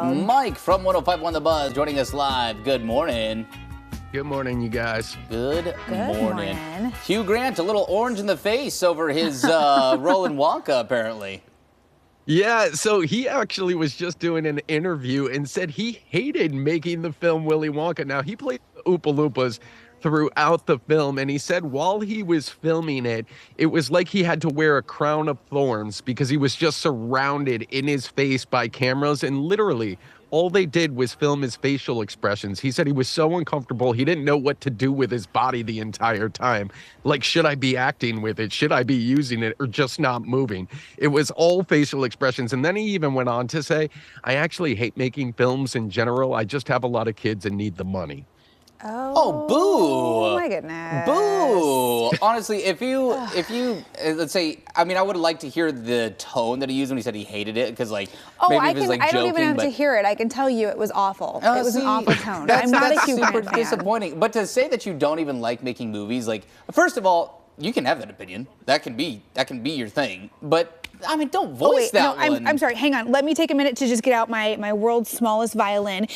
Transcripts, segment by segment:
world. Mike from 105.1 The Buzz joining us live. Good morning. Good morning, you guys. Good morning. morning. Hugh Grant, a little orange in the face over his role in Wonka, apparently. Yeah, so he actually was just doing an interview and said he hated making the film Willy Wonka. Now, he played the Oompa Loompas throughout the film, and he said while he was filming it, it was like he had to wear a crown of thorns because he was just surrounded in his face by cameras, and literally all they did was film his facial expressions. He said he was so uncomfortable, he didn't know what to do with his body the entire time. Like, should I be acting with it? Should I be using it or just not moving? It was all facial expressions. And then he even went on to say, I actually hate making films in general. I just have a lot of kids and need the money. Oh, boo! Oh my goodness. Boo! Honestly, if you, let's say, I mean, I would like to hear the tone that he used when he said he hated it, because like, maybe I it was like joking. I don't even have to hear it. I can tell you it was awful. It was an awful tone. I'm not a Hugh super Grant fan. disappointing. But to say that you don't even like making movies, like, first of all, you can have that opinion. That can be your thing. But I mean, don't voice that one. I'm sorry. Hang on. Let me take a minute to just get out my world's smallest violin.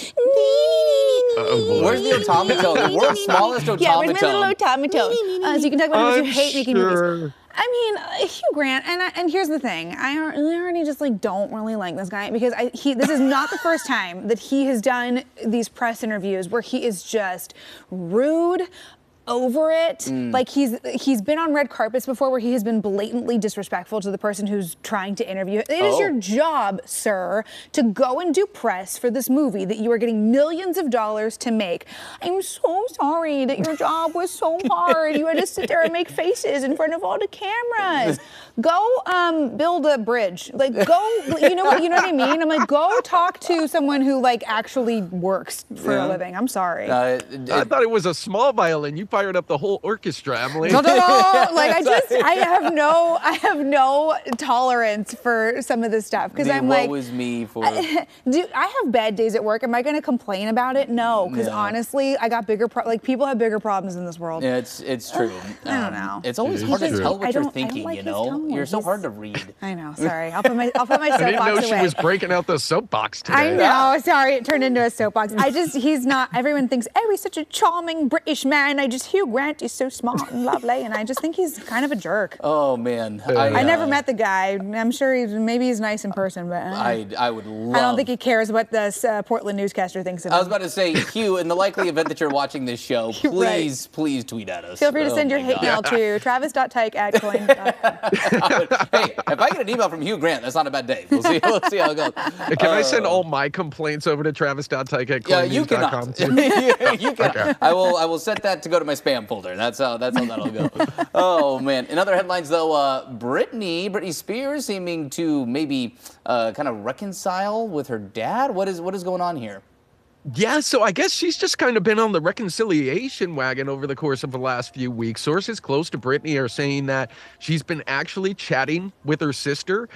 Where's the automaton? The world's smallest automaton. Yeah, where's my little automaton? So you can talk about how much you hate making movies. I mean, Hugh Grant, and here's the thing. I already just like don't really like this guy because this is not the first time that he has done these press interviews where he is just rude, over it. Like he's been on red carpets before where he has been blatantly disrespectful to the person who's trying to interview. It is your job, sir, to go and do press for this movie that you are getting millions of dollars to make. I'm so sorry that your job was so hard. You had to sit there and make faces in front of all the cameras. Go build a bridge. Like go, you know what I mean? I'm like, go talk to someone who like actually works for a living. I'm sorry. I thought it was a small violin. You fired up the whole orchestra, Emily. No. Like I have no tolerance for some of this stuff because I'm like, woe is me for. Do I have bad days at work? Am I going to complain about it? No, because honestly, I got bigger. People have bigger problems in this world. Yeah, it's true. I don't know. It's always hard to tell what you're thinking. Like you know, you're so hard to read. I know. Sorry, I'll put my soapbox away. I didn't know she was breaking out the soapbox today. I know. Sorry, it turned into a soapbox. He's not. Everyone thinks, oh, he's such a charming British man. Hugh Grant is so smart and lovely, and I just think he's kind of a jerk. Oh man, I never met the guy. I'm sure maybe he's nice in person, but I would love. I don't think he cares what the Portland newscaster thinks of him. I was about to say, Hugh, in the likely event that you're watching this show, please tweet at us. Feel free to send your hate mail to travis.tyke@coin. Hey, if I get an email from Hugh Grant, that's not a bad day. We'll see how it goes. Can I send all my complaints over to travis.tyke@coinnews.com? Yeah, you cannot. You cannot. Okay. I will set that to go to my spam folder. That's how that'll go. Oh man. In other headlines though, Britney Spears seeming to maybe kind of reconcile with her dad. What is going on here? Yeah, so I guess she's just kind of been on the reconciliation wagon over the course of the last few weeks. Sources close to Britney are saying that she's been actually chatting with her sister.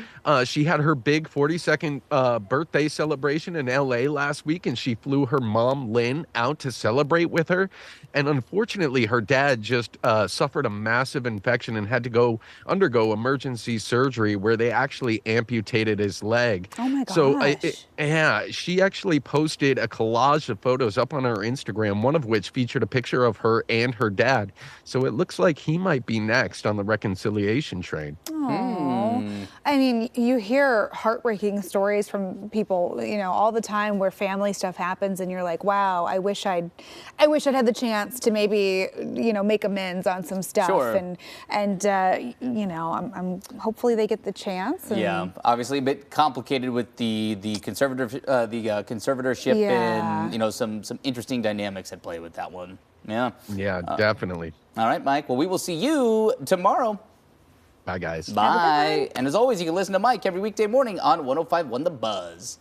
She had her big 42nd birthday celebration in LA last week, and she flew her mom, Lynn, out to celebrate with her. And unfortunately, her dad just suffered a massive infection and had to undergo emergency surgery where they actually amputated his leg. Oh my gosh. So she actually posted a collage of photos up on her Instagram, one of which featured a picture of her and her dad. So it looks like he might be next on the reconciliation train. I mean, you hear heartbreaking stories from people, all the time where family stuff happens, and you're like, wow, I wish I'd had the chance to maybe, make amends on some stuff. Sure. And I'm hopefully they get the chance. Yeah, obviously a bit complicated with the conservatorship and some interesting dynamics at play with that one. Yeah. Yeah, definitely. All right, Mike. Well, we will see you tomorrow. Bye, guys. Bye. And as always, you can listen to Mike every weekday morning on 105.1 The Buzz.